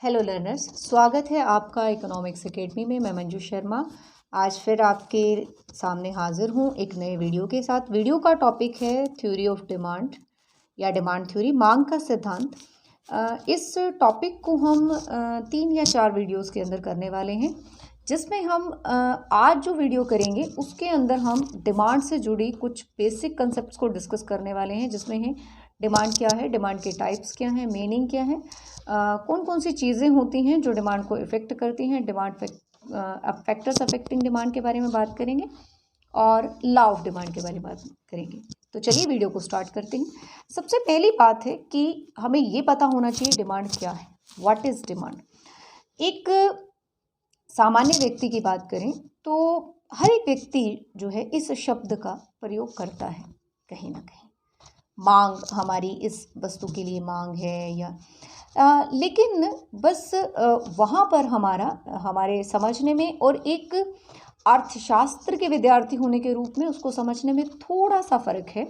Hello learners, स्वागत है आपका इकोनॉमिक्स एकेडमी में। मैं मंजू शर्मा आज फिर आपके सामने हाजिर हूँ एक नए वीडियो के साथ। वीडियो का टॉपिक है थ्योरी ऑफ डिमांड या डिमांड थ्योरी, मांग का सिद्धांत। इस टॉपिक को हम 3 या 4 वीडियोस के अंदर करने वाले हैं, जिसमें हम आज जो वीडियो करेंगे उसके अंदर हम डिमांड से जुड़ी कुछ बेसिक कंसेप्ट्स को डिस्कस करने वाले हैं, जिसमें है डिमांड क्या है, डिमांड के टाइप्स क्या हैं, मीनिंग क्या है, कौन कौन सी चीज़ें होती हैं जो डिमांड को इफ़ेक्ट करती हैं, डिमांड फैक्टर्स अफेक्टिंग डिमांड के बारे में बात करेंगे और लॉ ऑफ डिमांड के बारे में बात करेंगे। तो चलिए वीडियो को स्टार्ट करते हैं। सबसे पहली बात है कि हमें ये पता होना चाहिए डिमांड क्या है, व्हाट इज़ डिमांड। एक सामान्य व्यक्ति की बात करें तो हर एक व्यक्ति जो है इस शब्द का प्रयोग करता है कहीं ना कहीं। मांग, हमारी इस वस्तु के लिए मांग है या लेकिन बस वहाँ पर हमारे समझने में और एक अर्थशास्त्र के विद्यार्थी होने के रूप में उसको समझने में थोड़ा सा फ़र्क है।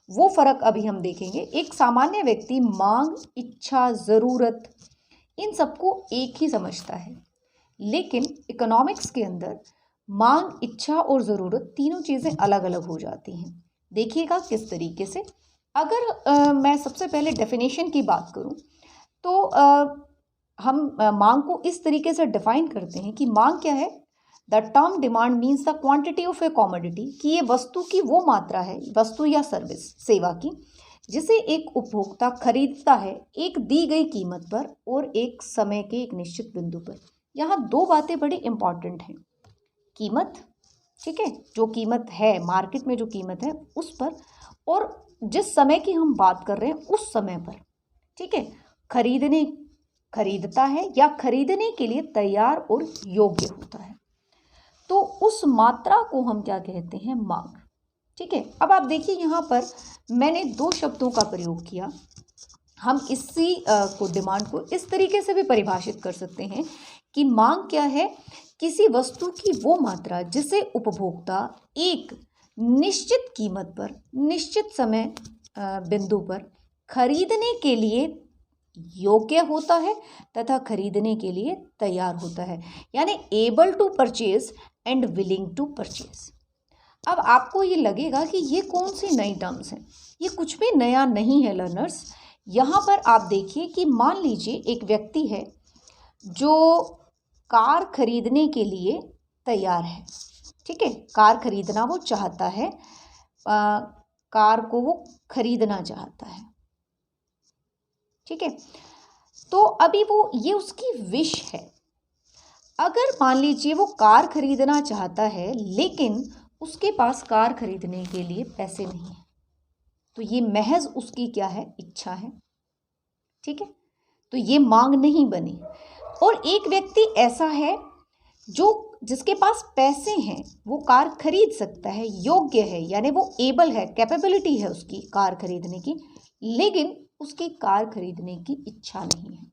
वो फ़र्क अभी हम देखेंगे। एक सामान्य व्यक्ति मांग, इच्छा, ज़रूरत, इन सबको एक ही समझता है, लेकिन इकोनॉमिक्स के अंदर मांग, इच्छा और ज़रूरत तीनों चीज़ें अलग अलग हो जाती हैं। देखिएगा किस तरीके से। अगर मैं सबसे पहले डेफिनेशन की बात करूं तो हम मांग को इस तरीके से डिफाइन करते हैं कि मांग क्या है। The term demand means the quantity of A commodity, कि ये वस्तु की वो मात्रा है, वस्तु या सर्विस, सेवा की, जिसे एक उपभोक्ता खरीदता है एक दी गई कीमत पर और एक समय के एक निश्चित बिंदु पर। यहाँ 2 बातें बड़ी इंपॉर्टेंट हैं। कीमत, ठीक है, जो कीमत है मार्केट में, जो कीमत है उस पर, और जिस समय की हम बात कर रहे हैं उस समय पर, ठीक है। खरीदता है या खरीदने के लिए तैयार और योग्य होता है, तो उस मात्रा को हम क्या कहते हैं, मांग, ठीक है। अब आप देखिए यहाँ पर मैंने 2 शब्दों का प्रयोग किया। हम इसी को, डिमांड को इस तरीके से भी परिभाषित कर सकते हैं कि मांग क्या है, किसी वस्तु की वो मात्रा जिसे उपभोक्ता एक निश्चित कीमत पर, निश्चित समय बिंदु पर खरीदने के लिए योग्य होता है तथा खरीदने के लिए तैयार होता है, यानी able to purchase and willing to purchase. अब आपको ये लगेगा कि ये कौन सी नई टर्म्स हैं। ये कुछ भी नया नहीं है लर्नर्स। यहाँ पर आप देखिए कि मान लीजिए एक व्यक्ति है जो कार खरीदने के लिए तैयार है, ठीक है, कार खरीदना वो चाहता है, कार को वो खरीदना चाहता है, ठीक है। तो अभी वो, ये उसकी विश है। अगर मान लीजिए वो कार खरीदना चाहता है लेकिन उसके पास कार खरीदने के लिए पैसे नहीं है, तो ये महज उसकी क्या है, इच्छा है, ठीक है। तो ये मांग नहीं बनी। और एक व्यक्ति ऐसा है जिसके पास पैसे हैं, वो कार खरीद सकता है, योग्य है, यानी वो एबल है, कैपेबिलिटी है उसकी कार खरीदने की, लेकिन उसकी कार खरीदने की इच्छा नहीं है,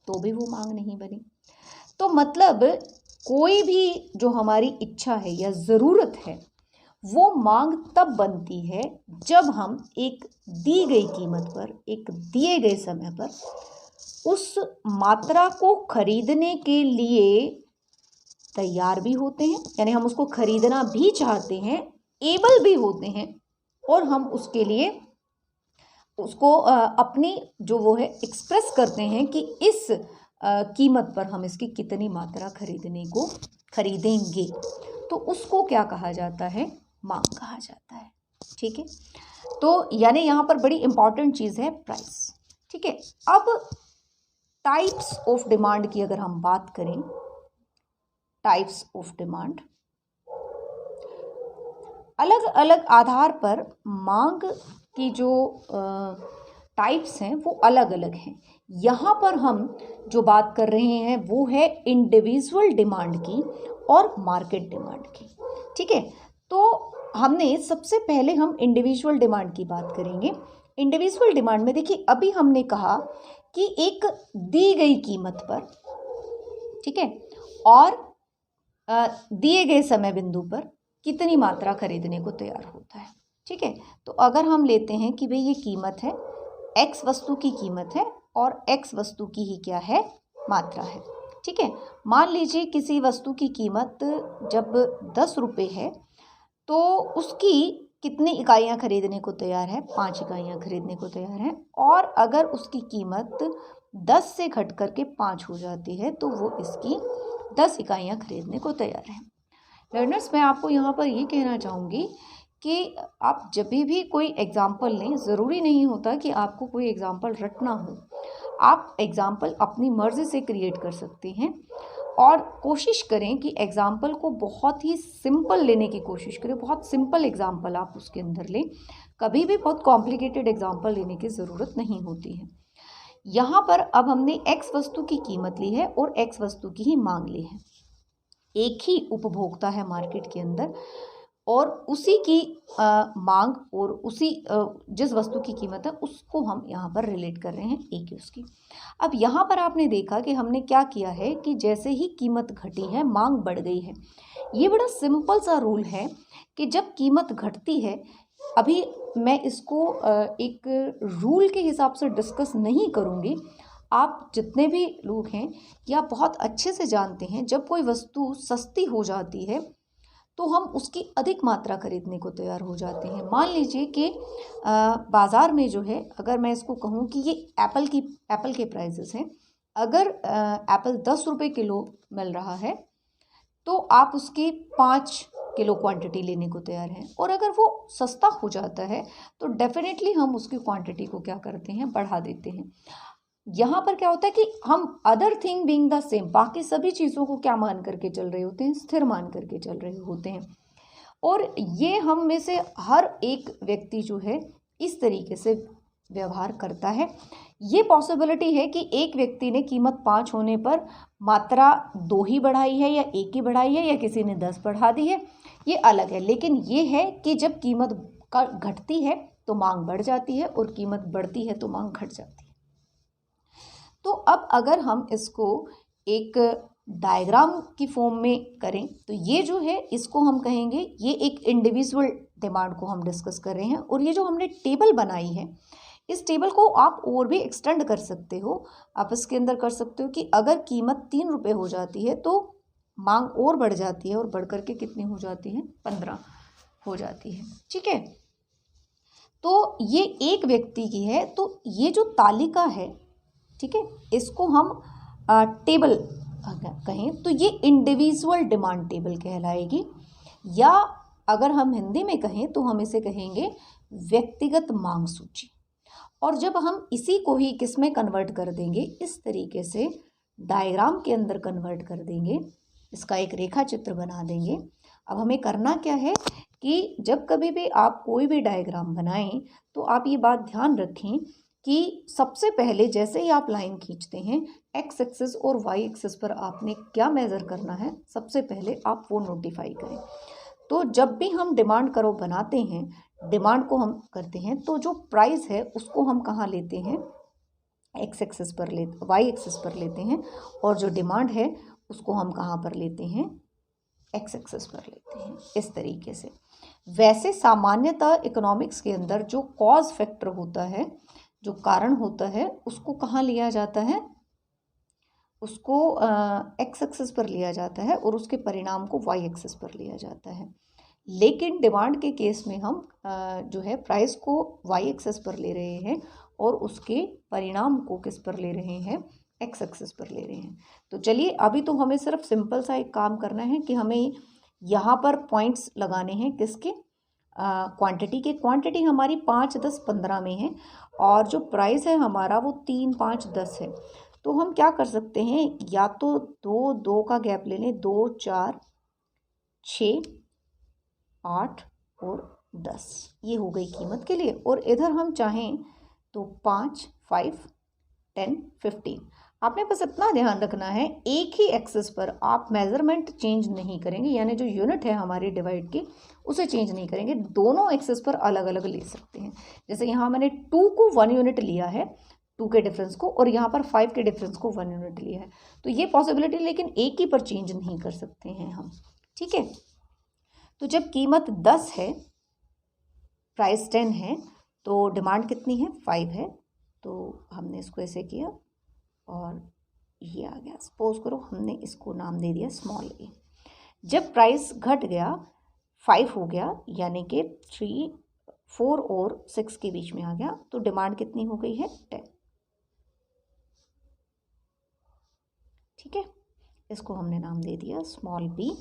तो भी वो मांग नहीं बनी। तो मतलब कोई भी जो हमारी इच्छा है या ज़रूरत है वो मांग तब बनती है जब हम एक दी गई कीमत पर, एक दिए गए समय पर उस मात्रा को खरीदने के लिए तैयार भी होते हैं, यानी हम उसको खरीदना भी चाहते हैं, एबल भी होते हैं, और हम उसके लिए उसको अपनी जो वो है एक्सप्रेस करते हैं कि इस कीमत पर हम इसकी कितनी मात्रा खरीदेंगे, तो उसको क्या कहा जाता है, मांग कहा जाता है, ठीक है। तो यानी यहाँ पर बड़ी इंपॉर्टेंट चीज़ है प्राइस, ठीक है। अब टाइप्स ऑफ डिमांड की अगर हम बात करें, टाइप्स ऑफ डिमांड, अलग अलग आधार पर मांग की जो टाइप्स हैं वो अलग अलग हैं। यहाँ पर हम जो बात कर रहे हैं वो है इंडिविजुअल डिमांड की और मार्केट डिमांड की, ठीक है। तो हमने सबसे पहले हम इंडिविजुअल डिमांड की बात करेंगे। इंडिविजुअल डिमांड में देखिए, अभी हमने कहा कि एक दी गई कीमत पर, ठीक है, और दिए गए समय बिंदु पर कितनी मात्रा खरीदने को तैयार होता है, ठीक है। तो अगर हम लेते हैं कि भाई ये कीमत है, एक्स वस्तु की कीमत है और एक्स वस्तु की ही क्या है, मात्रा है। ठीक है, मान लीजिए किसी वस्तु की कीमत जब 10 रुपये है तो उसकी कितनी इकाइयाँ खरीदने को तैयार है? 5 इकाइयाँ खरीदने को तैयार है। और अगर उसकी कीमत 10 से घट करके 5 हो जाती है तो वो इसकी 10 इकाइयाँ खरीदने को तैयार है। लर्नर्स, मैं आपको यहाँ पर ये कहना चाहूँगी कि आप जब भी कोई एग्ज़ाम्पल लें, ज़रूरी नहीं होता कि आपको कोई एग्ज़ाम्पल रटना हो। आप एग्ज़ाम्पल अपनी मर्ज़ी से क्रिएट कर सकते हैं और कोशिश करें कि एग्ज़ाम्पल को बहुत ही सिंपल लेने की कोशिश करें। बहुत सिंपल एग्ज़ाम्पल आप उसके अंदर लें। कभी भी बहुत कॉम्प्लिकेटेड एग्ज़ाम्पल लेने की ज़रूरत नहीं होती है। यहाँ पर अब हमने एक्स वस्तु की कीमत ली है और एक्स वस्तु की ही मांग ली है। एक ही उपभोक्ता है मार्केट के अंदर और उसी की मांग और उसी जिस वस्तु की कीमत है उसको हम यहाँ पर रिलेट कर रहे हैं एक ही उसकी। अब यहाँ पर आपने देखा कि हमने क्या किया है कि जैसे ही कीमत घटी है मांग बढ़ गई है। ये बड़ा सिंपल सा रूल है कि जब कीमत घटती है, अभी मैं इसको एक रूल के हिसाब से डिस्कस नहीं करूँगी। आप जितने भी लोग हैं या बहुत अच्छे से जानते हैं, जब कोई वस्तु सस्ती हो जाती है तो हम उसकी अधिक मात्रा खरीदने को तैयार हो जाते हैं। मान लीजिए कि बाज़ार में जो है, अगर मैं इसको कहूँ कि ये एप्पल के प्राइसेस हैं, अगर एप्पल 10 रुपये किलो मिल रहा है तो आप उसकी 5 किलो क्वांटिटी लेने को तैयार हैं। और अगर वो सस्ता हो जाता है तो डेफिनेटली हम उसकी क्वांटिटी को क्या करते हैं, बढ़ा देते हैं। यहाँ पर क्या होता है कि हम other thing being the same, बाकी सभी चीज़ों को क्या मान करके चल रहे होते हैं, स्थिर मान करके चल रहे होते हैं। और ये हम में से हर एक व्यक्ति जो है इस तरीके से व्यवहार करता है। ये पॉसिबिलिटी है कि एक व्यक्ति ने कीमत 5 होने पर मात्रा 2 ही बढ़ाई है या 1 ही बढ़ाई है या किसी ने 10 बढ़ा दी है, ये अलग है। लेकिन ये है कि जब कीमत घटती है तो मांग बढ़ जाती है और कीमत बढ़ती है तो मांग घट जाती है। तो अब अगर हम इसको एक डायग्राम की फॉर्म में करें तो ये जो है इसको हम कहेंगे, ये एक इंडिविजुअल डिमांड को हम डिस्कस कर रहे हैं। और ये जो हमने टेबल बनाई है, इस टेबल को आप और भी एक्सटेंड कर सकते हो। आप इसके अंदर कर सकते हो कि अगर कीमत 3 रुपये हो जाती है तो मांग और बढ़ जाती है और बढ़ करके कितनी हो जाती है, 15 हो जाती है। ठीक है, तो ये एक व्यक्ति की है। तो ये जो तालिका है, ठीक है, इसको हम टेबल कहें तो ये इंडिविजुअल डिमांड टेबल कहलाएगी, या अगर हम हिंदी में कहें तो हम इसे कहेंगे व्यक्तिगत मांग सूची। और जब हम इसी को ही किस में कन्वर्ट कर देंगे, इस तरीके से डायग्राम के अंदर कन्वर्ट कर देंगे, इसका एक रेखा चित्र बना देंगे। अब हमें करना क्या है कि जब कभी भी आप कोई भी डायग्राम बनाएं तो आप ये बात ध्यान रखें कि सबसे पहले जैसे ही आप लाइन खींचते हैं, एक्स एक्सिस और वाई एक्सिस पर आपने क्या मेज़र करना है, सबसे पहले आप वो नोटिफाई करें। तो जब भी हम डिमांड कर्व बनाते हैं, डिमांड को हम करते हैं, तो जो प्राइस है उसको हम कहाँ लेते हैं, एक्स एक्सिस पर वाई एक्सिस पर लेते हैं, और जो डिमांड है उसको हम कहाँ पर लेते हैं, एक्स एक्सिस पर लेते हैं, इस तरीके से। वैसे सामान्यतः इकोनॉमिक्स के अंदर जो कॉज फैक्टर होता है, जो कारण होता है, उसको कहाँ लिया जाता है, उसको एक्स एक्सिस पर लिया जाता है और उसके परिणाम को वाई एक्सिस पर लिया जाता है। लेकिन डिमांड के केस में हम जो है प्राइस को वाई एक्सिस पर ले रहे हैं और उसके परिणाम को किस पर ले रहे हैं, एक्स एक्सिस पर ले रहे हैं। तो चलिए, अभी तो हमें सिर्फ सिंपल सा एक काम करना है कि हमें यहाँ पर पॉइंट्स लगाने हैं किसके, क्वांटिटी के। क्वांटिटी हमारी 5, 10, 15 में है और जो प्राइस है हमारा वो 3, 5, 10 है। तो हम क्या कर सकते हैं, या तो 2 का गैप ले लें, 2, 4, 6, 8 और 10, ये हो गई कीमत के लिए। और इधर हम चाहें तो 5, 5, 10, 15। आपने बस इतना ध्यान रखना है, एक ही एक्सिस पर आप मेजरमेंट चेंज नहीं करेंगे, यानी जो यूनिट है हमारी डिवाइड की उसे चेंज नहीं करेंगे। दोनों एक्सिस पर अलग अलग ले सकते हैं। जैसे यहाँ मैंने 2 को 1 यूनिट लिया है, 2 के डिफरेंस को, और यहाँ पर 5 के डिफरेंस को 1 यूनिट लिया है। तो ये पॉसिबिलिटी, लेकिन एक ही पर चेंज नहीं कर सकते हैं हम। ठीक है, तो जब कीमत 10 है, प्राइस 10 है, तो डिमांड कितनी है, 5 है। तो हमने इसको ऐसे किया और ये आ गया। सपोज करो हमने इसको नाम दे दिया स्मॉल ए। जब प्राइस घट गया 5 हो गया, यानी कि 3, 4 और 6 के बीच में आ गया, तो डिमांड कितनी हो गई है 10। ठीक है, इसको हमने नाम दे दिया स्मॉल बी।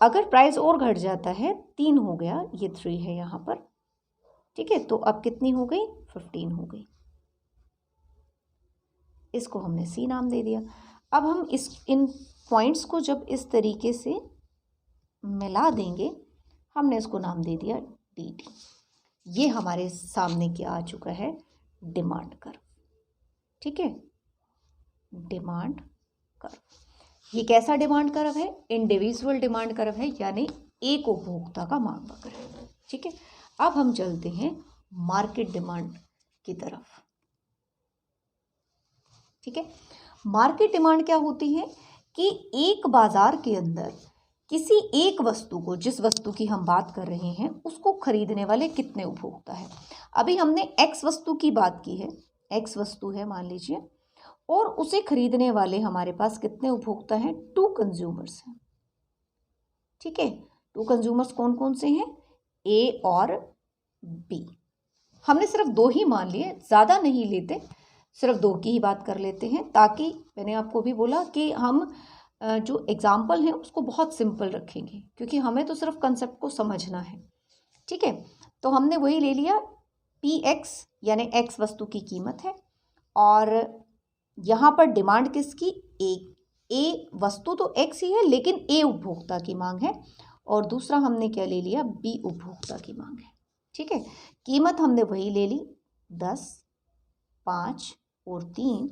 अगर प्राइस और घट जाता है 3 हो गया, ये 3 है यहाँ पर। ठीक है, तो अब कितनी हो गई 15 हो गई। इसको हमने सी नाम दे दिया। अब हम इन पॉइंट्स को जब इस तरीके से मिला देंगे, हमने इसको नाम दे दिया डी डी। ये हमारे सामने क्या आ चुका है, डिमांड कर्व। ठीक है, डिमांड कर्व। ये कैसा डिमांड कर्व है, इंडिविजुअल डिमांड कर्व है, यानी एक उपभोक्ता का मांग वक्र है। ठीक है, अब हम चलते हैं मार्केट डिमांड की तरफ। ठीक है, मार्केट डिमांड क्या होती है कि एक बाजार के अंदर किसी एक वस्तु को, जिस वस्तु की हम बात कर रहे हैं, उसको खरीदने वाले कितने उपभोक्ता हैं। अभी हमने एक्स वस्तु की बात की है, एक्स वस्तु है मान लीजिए, और उसे खरीदने वाले हमारे पास कितने उपभोक्ता हैं, 2 कंज्यूमर्स हैं। ठीक है, 2 कंज्यूमर्स कौन कौन से हैं, ए और बी। हमने सिर्फ 2 ही मान लिए, ज़्यादा नहीं लेते, सिर्फ 2 की ही बात कर लेते हैं, ताकि मैंने आपको भी बोला कि हम जो एग्जाम्पल है उसको बहुत सिंपल रखेंगे, क्योंकि हमें तो सिर्फ कंसेप्ट को समझना है। ठीक है, तो हमने वही ले लिया पी एक्स, यानी एक्स वस्तु की कीमत है, और यहाँ पर डिमांड किसकी, ए वस्तु तो एक्स ही है, लेकिन ए उपभोक्ता की मांग है, और दूसरा हमने क्या ले लिया, बी उपभोक्ता की मांग है। ठीक है, कीमत हमने वही ले ली 10, 5 और 3।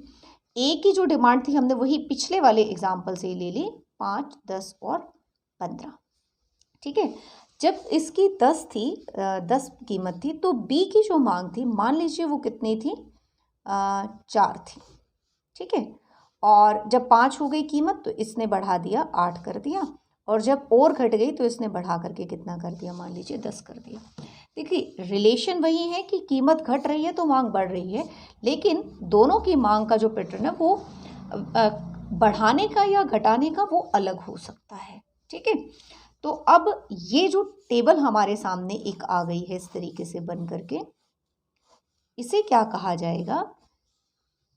ए की जो डिमांड थी हमने वही पिछले वाले एग्जाम्पल से ही ले ली, 5, 10 और 15। ठीक है, जब इसकी 10 थी, 10 कीमत थी, तो बी की जो मांग थी, मान लीजिए वो कितनी थी, 4 थी। ठीक है, और जब 5 हो गई कीमत तो इसने बढ़ा दिया, 8 कर दिया, और जब और घट गई तो इसने बढ़ा करके कितना कर दिया, मान लीजिए 10 कर दिया। देखिए रिलेशन वही है कि कीमत घट रही है तो मांग बढ़ रही है, लेकिन दोनों की मांग का जो पैटर्न है वो बढ़ाने का या घटाने का वो अलग हो सकता है। ठीक है, तो अब ये जो टेबल हमारे सामने एक आ गई है इस तरीके से बन करके, इसे क्या कहा जाएगा,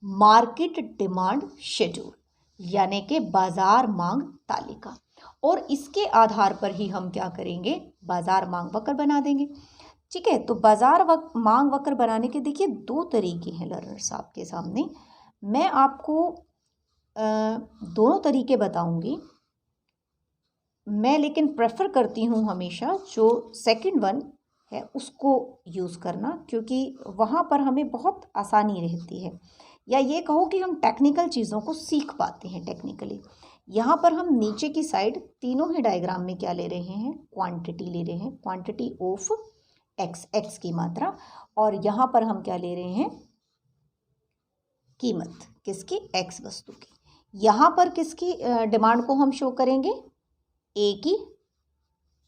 मार्केट डिमांड शेड्यूल, यानी कि बाजार मांग तालिका। और इसके आधार पर ही हम क्या करेंगे, बाजार मांग वक्र बना देंगे। ठीक है, तो बाजार मांग वक्र बनाने के देखिए 2 तरीके हैं लर्नर्स आपके सामने। मैं आपको दोनों तरीके बताऊंगी, मैं लेकिन प्रेफर करती हूँ हमेशा जो सेकंड वन है उसको यूज़ करना, क्योंकि वहाँ पर हमें बहुत आसानी रहती है, या ये कहो कि हम टेक्निकल चीज़ों को सीख पाते हैं टेक्निकली। यहाँ पर हम नीचे की साइड तीनों ही डायग्राम में क्या ले रहे हैं, क्वांटिटी ले रहे हैं, क्वांटिटी ऑफ एक्स की मात्रा, और यहाँ पर हम क्या ले रहे हैं, कीमत किसकी, एक्स वस्तु की। यहाँ पर किसकी डिमांड को हम शो करेंगे, ए की,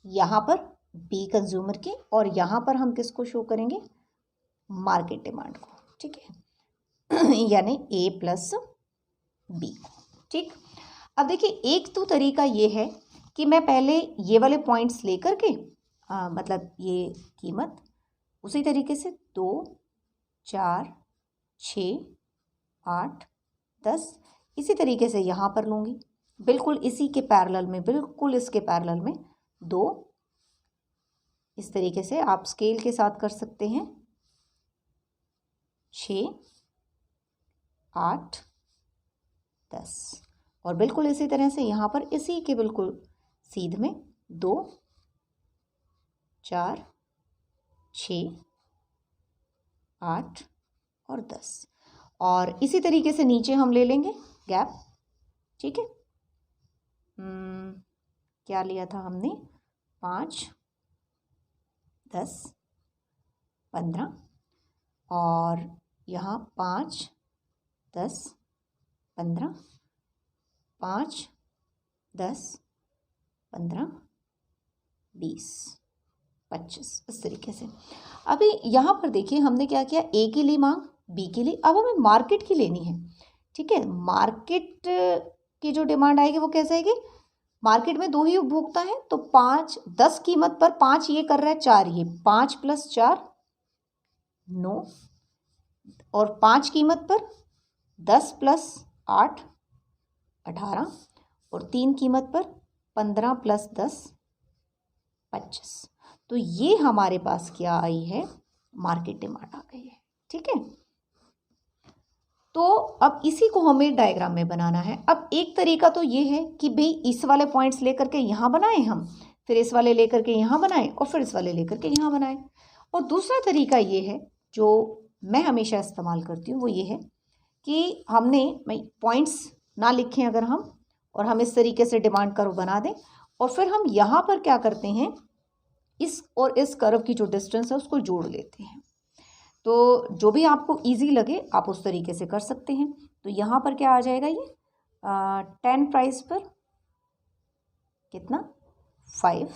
यहाँ पर बी कंज्यूमर की, और यहाँ पर हम किसको शो करेंगे, मार्केट डिमांड को। ठीक है, यानी ए प्लस बी। ठीक, अब देखिए एक तो तरीका ये है कि मैं पहले ये वाले पॉइंट्स लेकर के मतलब ये कीमत, उसी तरीके से 2, 4, 6, 8, 10 इसी तरीके से यहाँ पर लूँगी, बिल्कुल इसी के पैरेलल में, बिल्कुल इसके पैरेलल में 2, इस तरीके से आप स्केल के साथ कर सकते हैं, 6, 8, 10, और बिल्कुल इसी तरह से यहाँ पर इसी के बिल्कुल सीध में 2, 4, 6, 8 और 10, और इसी तरीके से नीचे हम ले लेंगे गैप। ठीक है, क्या लिया था हमने, 5, 10, 15, और यहाँ 5, 10, 15, 5, 10, 15, 20, 25, इस तरीके से। अभी यहाँ पर देखिए हमने क्या किया, ए की ली मांग, बी की ली, अब हमें मार्केट की लेनी है। ठीक है। मार्केट की जो डिमांड आएगी वो कैसे आएगी, मार्केट में 2 ही उपभोक्ता हैं तो 5, 10 कीमत पर 5 ये कर रहा है, 4 ये, 5 + 4 9, और 5 कीमत पर 10 + 8 18, और 3 कीमत पर 15 + 10 25। तो ये हमारे पास क्या आई है, मार्केट डिमांड आ गई है। ठीक है, तो अब इसी को हमें डायग्राम में बनाना है। अब एक तरीका तो ये है कि भाई इस वाले पॉइंट्स लेकर के यहाँ बनाएं हम, फिर इस वाले लेकर के यहाँ बनाएं, और फिर इस वाले लेकर के यहाँ बनाएं। और दूसरा तरीका ये है जो मैं हमेशा इस्तेमाल करती हूँ, वो ये है कि हमने पॉइंट्स ना लिखें अगर हम, और हम इस तरीके से डिमांड कर्व बना दें, और फिर हम यहाँ पर क्या करते हैं, इस और इस कर्व की जो डिस्टेंस है उसको जोड़ लेते हैं। तो जो भी आपको इजी लगे आप उस तरीके से कर सकते हैं। तो यहाँ पर क्या आ जाएगा, ये 10 प्राइस पर कितना 5,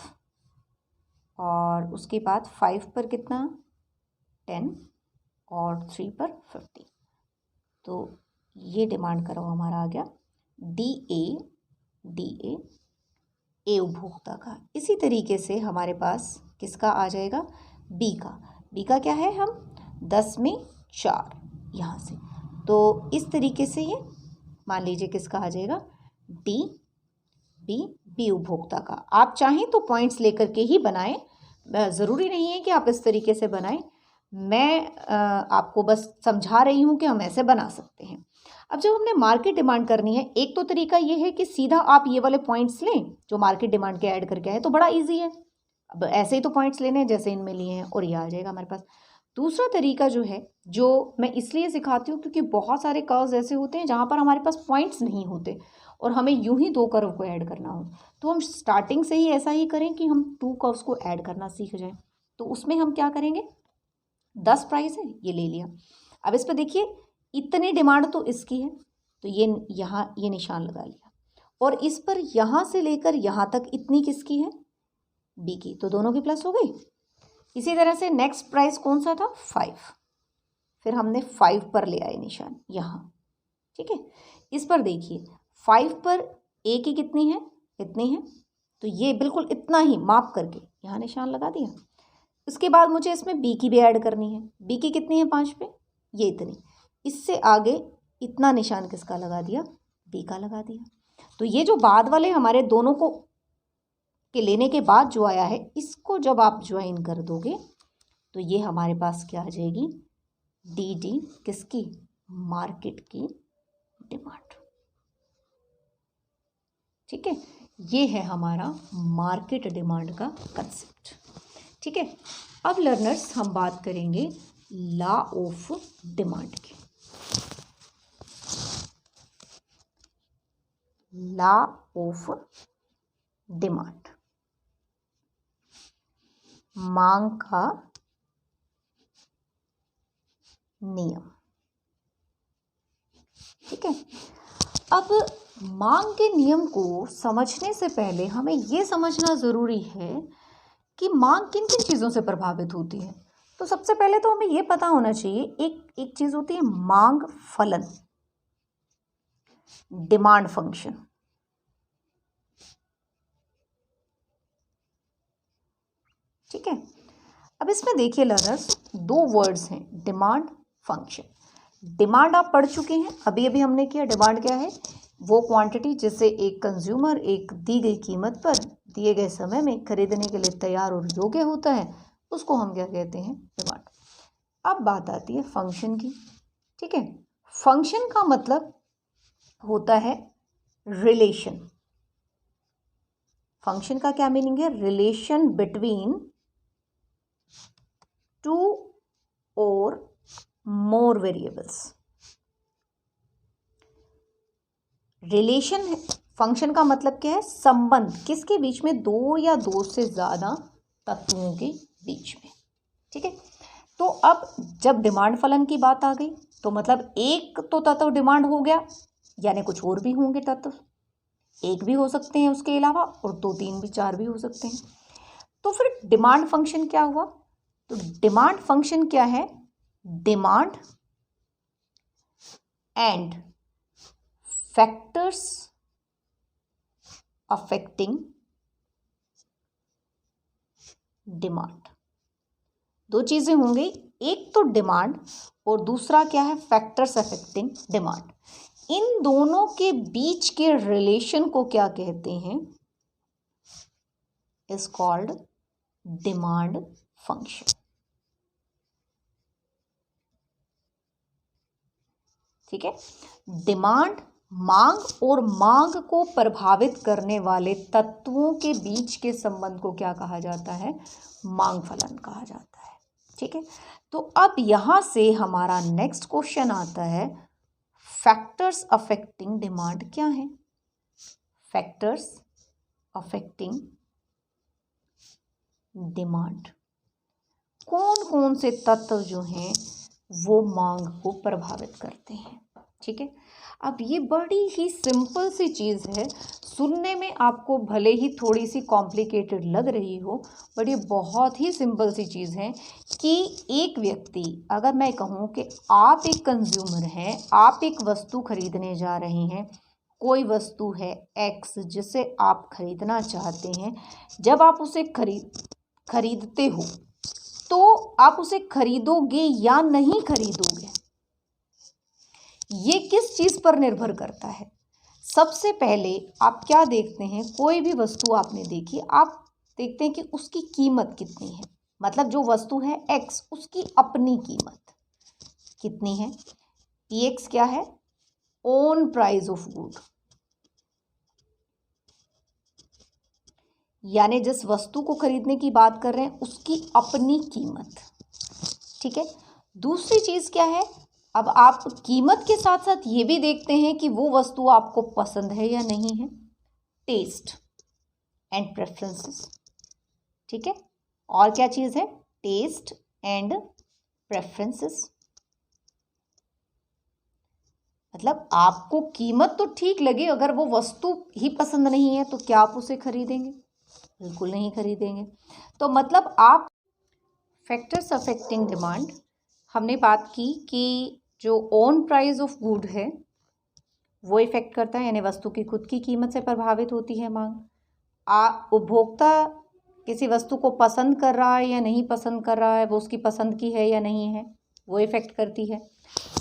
और उसके बाद 5 पर कितना 10, और 3 पर 50। तो ये डिमांड करो हमारा आ गया डी ए उपभोक्ता का। इसी तरीके से हमारे पास किसका आ जाएगा, बी का क्या है, हम 10 में 4 यहाँ से, तो इस तरीके से ये मान लीजिए किसका आ जाएगा, बी उपभोक्ता का। आप चाहें तो पॉइंट्स लेकर के ही बनाएं, ज़रूरी नहीं है कि आप इस तरीके से बनाएं, मैं आपको बस समझा रही हूँ कि हम ऐसे बना सकते हैं। अब जब हमने मार्केट डिमांड करनी है, एक तो तरीका ये है कि सीधा आप ये वाले पॉइंट्स लें जो मार्केट डिमांड के ऐड करके आए, तो बड़ा इजी है। अब ऐसे ही तो पॉइंट्स लेने हैं जैसे इनमें लिए हैं, और ये आ जाएगा हमारे पास। दूसरा तरीका जो है, जो मैं इसलिए सिखाती हूँ क्योंकि बहुत सारे कर्व्स ऐसे होते हैं जहाँ पर हमारे पास पॉइंट्स नहीं होते और हमें यूं ही 2 कर्व को ऐड करना हो, तो हम स्टार्टिंग से ही ऐसा ही करें कि हम 2 कर्व्स को ऐड करना सीख जाएं। तो उसमें हम क्या करेंगे, 10 प्राइस है, ये ले लिया। अब इस पर देखिए इतनी डिमांड तो इसकी है, तो ये यहाँ ये निशान लगा लिया, और इस पर यहाँ से लेकर यहाँ तक इतनी किसकी है, बी की, तो दोनों की प्लस हो गई। इसी तरह से नेक्स्ट प्राइस कौन सा था, 5, फिर हमने 5 पर ले आए निशान यहाँ। ठीक है, इस पर देखिए 5 पर ए की कितनी है, इतनी है, तो ये बिल्कुल इतना ही माप करके यहाँ निशान लगा दिया। उसके बाद मुझे इसमें बी की भी ऐड करनी है, बी की कितनी है 5 पे, ये इतनी, इससे आगे इतना निशान किसका लगा दिया, बी का लगा दिया। तो ये जो बाद वाले हमारे दोनों को के लेने के बाद जो आया है, इसको जब आप ज्वाइन कर दोगे तो ये हमारे पास क्या आ जाएगी, डी किसकी, मार्केट की डिमांड। ठीक है, ये है हमारा मार्केट डिमांड का कंसेप्ट। ठीक है, अब लर्नर्स हम बात करेंगे लॉ ऑफ डिमांड की। लॉ ऑफ डिमांड, मांग का नियम। ठीक है, अब मांग के नियम को समझने से पहले हमें यह समझना जरूरी है कि मांग किन किन चीज़ों से प्रभावित होती है। तो सबसे पहले तो हमें यह पता होना चाहिए, एक चीज़ होती है मांग फलन, डिमांड फंक्शन। ठीक है, अब इसमें देखिए लर्नर्स 2 वर्ड्स हैं, डिमांड फंक्शन। डिमांड आप पढ़ चुके हैं, अभी अभी हमने किया। डिमांड क्या है, वो क्वांटिटी जिसे एक कंज्यूमर एक दी गई कीमत पर दिए गए समय में खरीदने के लिए तैयार और योग्य होता है, उसको हम क्या कहते हैं, डिमांड। अब बात आती है फंक्शन की। ठीक है, फंक्शन का मतलब होता है रिलेशन। फंक्शन का क्या मीनिंग है, रिलेशन बिटवीन 2 और मोर वेरिएबल्स। रिलेशन फंक्शन का मतलब क्या है, संबंध, किसके बीच में, 2 या 2 से ज़्यादा तत्वों के बीच में। ठीक है, तो अब जब डिमांड फलन की बात आ गई तो मतलब एक तो तत्व डिमांड हो गया, यानी कुछ और भी होंगे तत्व, एक भी हो सकते हैं उसके अलावा, और 2, 3 भी, 4 भी हो सकते हैं। तो फिर डिमांड फंक्शन क्या हुआ, तो डिमांड फंक्शन क्या है, demand and factors affecting demand. दो चीजें होंगी, एक तो डिमांड और दूसरा क्या है, फैक्टर्स अफेक्टिंग डिमांड। इन दोनों के बीच के रिलेशन को क्या कहते हैं, इज कॉल्ड डिमांड फंक्शन। ठीक है, डिमांड मांग और मांग को प्रभावित करने वाले तत्वों के बीच के संबंध को क्या कहा जाता है, मांग फलन कहा जाता है। ठीक है, तो अब यहां से हमारा नेक्स्ट क्वेश्चन आता है, फैक्टर्स अफेक्टिंग डिमांड क्या है। फैक्टर्स अफेक्टिंग डिमांड, कौन कौन से तत्व जो हैं वो मांग को प्रभावित करते हैं। ठीक है, अब ये बड़ी ही सिंपल सी चीज़ है, सुनने में आपको भले ही थोड़ी सी कॉम्प्लिकेटेड लग रही हो, बट ये बहुत ही सिंपल सी चीज़ है कि एक व्यक्ति, अगर मैं कहूँ कि आप एक कंज्यूमर हैं, आप एक वस्तु खरीदने जा रहे हैं, कोई वस्तु है एक्स जिसे आप खरीदना चाहते हैं, जब आप उसे खरीदते हो तो आप उसे खरीदोगे या नहीं खरीदोगे, ये किस चीज़ पर निर्भर करता है। सबसे पहले आप क्या देखते हैं, कोई भी वस्तु आपने देखी, आप देखते हैं कि उसकी कीमत कितनी है, मतलब जो वस्तु है एक्स, उसकी अपनी कीमत कितनी है। पीएक्स क्या है, ओन प्राइस ऑफ गुड, यानी जिस वस्तु को खरीदने की बात कर रहे हैं उसकी अपनी कीमत। ठीक है, दूसरी चीज़ क्या है, अब आप कीमत के साथ साथ ये भी देखते हैं कि वो वस्तु आपको पसंद है या नहीं है, टेस्ट एंड प्रेफरेंसेस। ठीक है, और क्या चीज़ है, टेस्ट एंड प्रेफरेंसेस। मतलब आपको कीमत तो ठीक लगे, अगर वो वस्तु ही पसंद नहीं है तो क्या आप उसे खरीदेंगे, बिल्कुल नहीं खरीदेंगे। तो मतलब आप फैक्टर्स अफेक्टिंग डिमांड, हमने बात की कि जो ओन प्राइस ऑफ गुड है वो इफेक्ट करता है, यानी वस्तु की खुद की कीमत से प्रभावित होती है मांग। उपभोक्ता किसी वस्तु को पसंद कर रहा है या नहीं पसंद कर रहा है, वो उसकी पसंद की है या नहीं है, वो इफेक्ट करती है।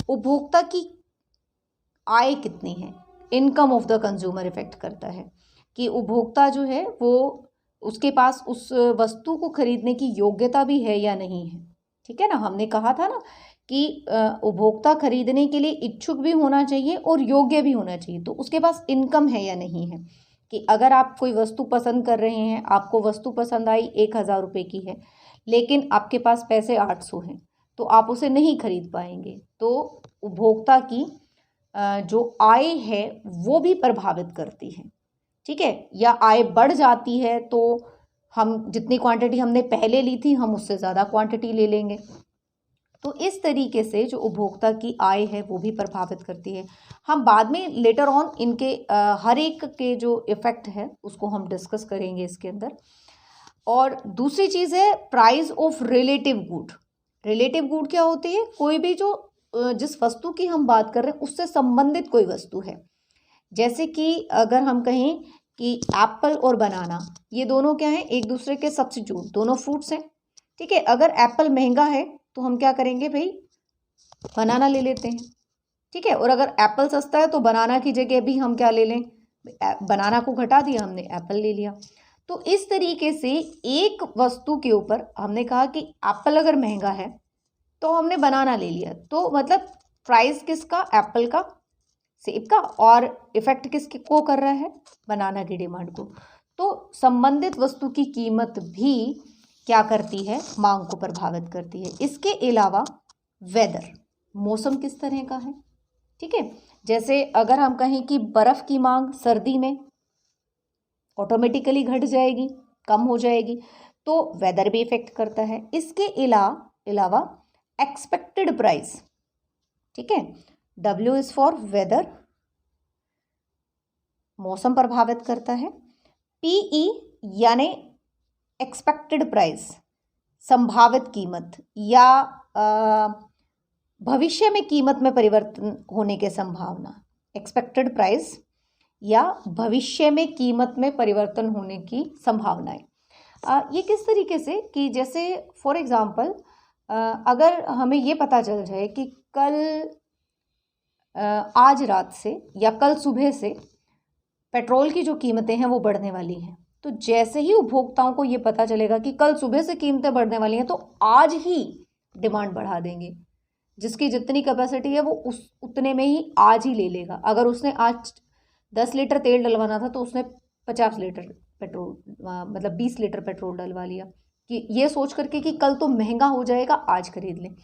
उपभोक्ता की आय कितनी है, income of the consumer effect करता है कि उपभोक्ता जो है वो, उसके पास उस वस्तु को खरीदने की योग्यता भी है या नहीं है। ठीक है ना, हमने कहा था ना कि उपभोक्ता खरीदने के लिए इच्छुक भी होना चाहिए और योग्य भी होना चाहिए, तो उसके पास इनकम है या नहीं है। कि अगर आप कोई वस्तु पसंद कर रहे हैं, आपको वस्तु पसंद आई 1,000 रुपये की है, लेकिन आपके पास पैसे 800 हैं, तो आप उसे नहीं खरीद पाएंगे। तो उपभोक्ता की जो आय है वो भी प्रभावित करती है। ठीक है, या आय बढ़ जाती है तो हम जितनी क्वांटिटी हमने पहले ली थी हम उससे ज़्यादा क्वांटिटी ले लेंगे। तो इस तरीके से जो उपभोक्ता की आय है वो भी प्रभावित करती है। हम बाद में लेटर ऑन इनके हर एक के जो इफ़ेक्ट है उसको हम डिस्कस करेंगे इसके अंदर। और दूसरी चीज़ है price of relative good. Relative good क्या होती है, कोई भी जो जिस वस्तु की हम बात कर रहे हैं उससे संबंधित कोई वस्तु है। जैसे कि अगर हम कहें कि एप्पल और बनाना, ये दोनों क्या हैं, एक दूसरे के सब्स्टिट्यूट, दोनों फ्रूट्स हैं। ठीक है, अगर एप्पल महंगा है तो हम क्या करेंगे भाई, बनाना ले लेते हैं। ठीक है, और अगर एप्पल सस्ता है तो बनाना की जगह भी हम क्या ले लें, बनाना को घटा दिया हमने, एप्पल ले लिया। तो इस तरीके से एक वस्तु के ऊपर हमने कहा कि एप्पल अगर महंगा है तो हमने बनाना ले लिया, तो मतलब प्राइस किसका, एप्पल का, सेब का, और इफेक्ट किसके को कर रहा है, बनाना की डिमांड को। तो संबंधित वस्तु की कीमत भी क्या करती है, मांग को प्रभावित करती है। इसके अलावा वेदर, मौसम किस तरह का है। ठीक है, जैसे अगर हम कहें कि बर्फ़ की मांग सर्दी में ऑटोमेटिकली घट जाएगी, कम हो जाएगी, तो वेदर भी इफेक्ट करता है। इसके अलावा एक्सपेक्टेड प्राइस, ठीक है, W इज फॉर वेदर, मौसम प्रभावित करता है। PE यानी एक्सपेक्टेड प्राइस, संभावित कीमत या भविष्य में कीमत में परिवर्तन होने की संभावना, एक्सपेक्टेड प्राइस या भविष्य में कीमत में परिवर्तन होने की संभावनाएं। ये किस तरीके से कि जैसे फॉर एग्जांपल अगर हमें ये पता चल जाए कि कल आज रात से या कल सुबह से पेट्रोल की जो कीमतें हैं वो बढ़ने वाली हैं, तो जैसे ही उपभोक्ताओं को ये पता चलेगा कि कल सुबह से कीमतें बढ़ने वाली हैं तो आज ही डिमांड बढ़ा देंगे। जिसकी जितनी कैपेसिटी है वो उतने में ही आज ही ले लेगा। अगर उसने आज 10 लीटर तेल डलवाना था तो उसने 50 लीटर पेट्रोल मतलब 20 लीटर पेट्रोल डलवा लिया कि ये सोच करके कि कल तो महंगा हो जाएगा, आज खरीद लें।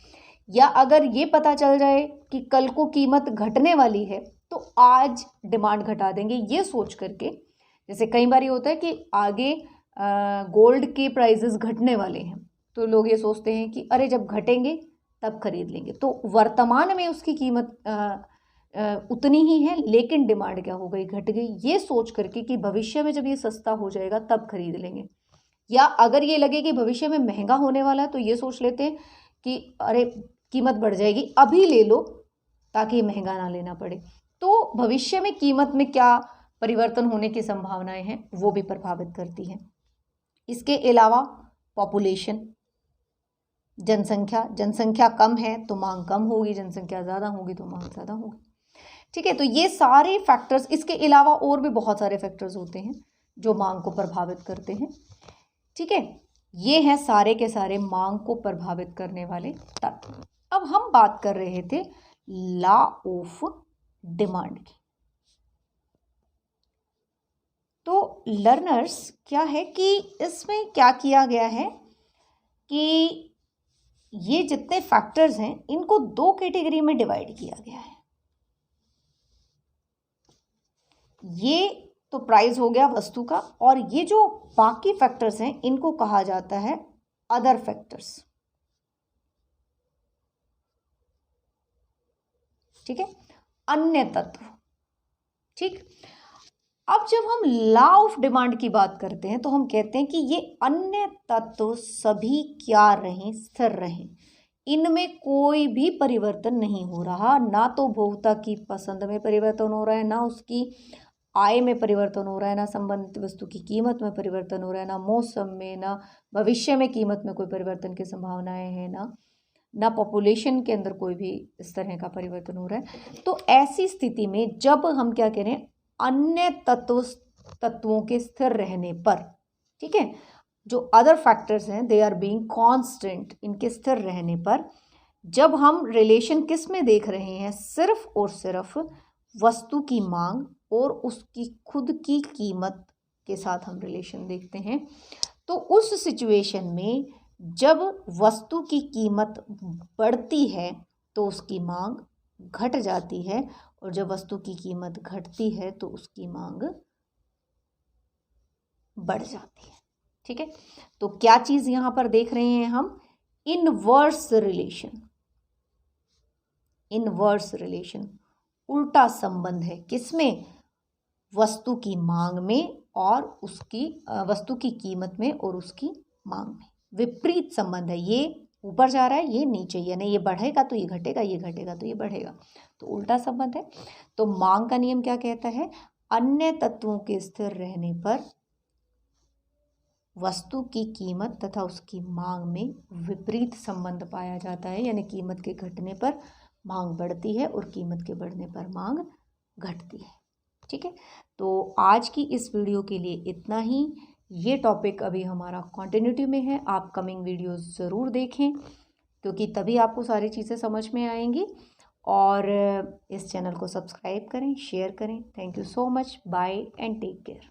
या अगर ये पता चल जाए कि कल को कीमत घटने वाली है तो आज डिमांड घटा देंगे, ये सोच करके। जैसे कई बार ये होता है कि आगे गोल्ड के प्राइजेस घटने वाले हैं तो लोग ये सोचते हैं कि अरे जब घटेंगे तब खरीद लेंगे, तो वर्तमान में उसकी कीमत उतनी ही है लेकिन डिमांड क्या हो गई, घट गई, ये सोच करके कि भविष्य में जब ये सस्ता हो जाएगा तब खरीद लेंगे। या अगर ये लगे कि भविष्य में महंगा होने वाला है तो ये सोच लेते हैं कि अरे कीमत बढ़ जाएगी, अभी ले लो ताकि महंगा ना लेना पड़े। तो भविष्य में कीमत में क्या परिवर्तन होने की संभावनाएं हैं वो भी प्रभावित करती हैं। इसके अलावा पॉपुलेशन, जनसंख्या कम है तो मांग कम होगी, जनसंख्या ज़्यादा होगी तो मांग ज़्यादा होगी। ठीक है, तो ये सारे फैक्टर्स, इसके अलावा और भी बहुत सारे फैक्टर्स होते हैं जो मांग को प्रभावित करते हैं। ठीक है, ये हैं सारे के सारे मांग को प्रभावित करने वाले तत्व। अब हम बात कर रहे थे लॉ ऑफ डिमांड की। तो लर्नर्स क्या है कि इसमें क्या किया गया है कि ये जितने फैक्टर्स हैं इनको दो कैटेगरी में डिवाइड किया गया है। ये तो प्राइस हो गया वस्तु का, और ये जो बाकी फैक्टर्स हैं इनको कहा जाता है अदर फैक्टर्स। ठीक है, अन्य तत्व। ठीक, अब जब हम लॉ ऑफ डिमांड की बात करते हैं तो हम कहते हैं कि ये अन्य तत्व सभी क्या रहें, स्थिर रहें, इनमें कोई भी परिवर्तन नहीं हो रहा। ना तो उपभोक्ता की पसंद में परिवर्तन हो रहा है, ना उसकी आय में परिवर्तन हो रहा है, ना संबंधित वस्तु की कीमत में परिवर्तन हो रहा है, ना मौसम में, ना भविष्य में कीमत में कोई परिवर्तन की संभावनाएं हैं, ना पॉपुलेशन के अंदर कोई भी इस तरह का परिवर्तन हो रहा है। तो ऐसी स्थिति में जब हम क्या कह रहे हैं, अन्य तत्वों के स्थिर रहने पर, ठीक है, जो अदर फैक्टर्स हैं दे आर बीइंग कांस्टेंट, इनके स्थिर रहने पर जब हम रिलेशन किस में देख रहे हैं, सिर्फ और सिर्फ वस्तु की मांग और उसकी खुद की कीमत के साथ हम रिलेशन देखते हैं। तो उस सिचुएशन में जब वस्तु की कीमत बढ़ती है तो उसकी मांग घट जाती है, और जब वस्तु की कीमत घटती है तो उसकी मांग बढ़ जाती है। ठीक है, तो क्या चीज यहां पर देख रहे हैं हम, इनवर्स रिलेशन। इनवर्स रिलेशन, उल्टा संबंध है किसमें, वस्तु की मांग में और उसकी वस्तु की कीमत में और उसकी मांग में विपरीत संबंध है। ये ऊपर जा रहा है, ये नीचे, यानी ये बढ़ेगा तो ये घटेगा, ये घटेगा तो ये बढ़ेगा, तो उल्टा संबंध है। तो मांग का नियम क्या कहता है, अन्य तत्वों के स्थिर रहने पर वस्तु की कीमत तथा उसकी मांग में विपरीत संबंध पाया जाता है, यानी कीमत के घटने पर मांग बढ़ती है और कीमत के बढ़ने पर मांग घटती है। ठीक है, तो आज की इस वीडियो के लिए इतना ही। ये टॉपिक अभी हमारा कंटिन्यूटी में है, आप कमिंग वीडियोस ज़रूर देखें क्योंकि तभी आपको सारी चीज़ें समझ में आएंगी। और इस चैनल को सब्सक्राइब करें, शेयर करें। Thank you so much, bye and take care.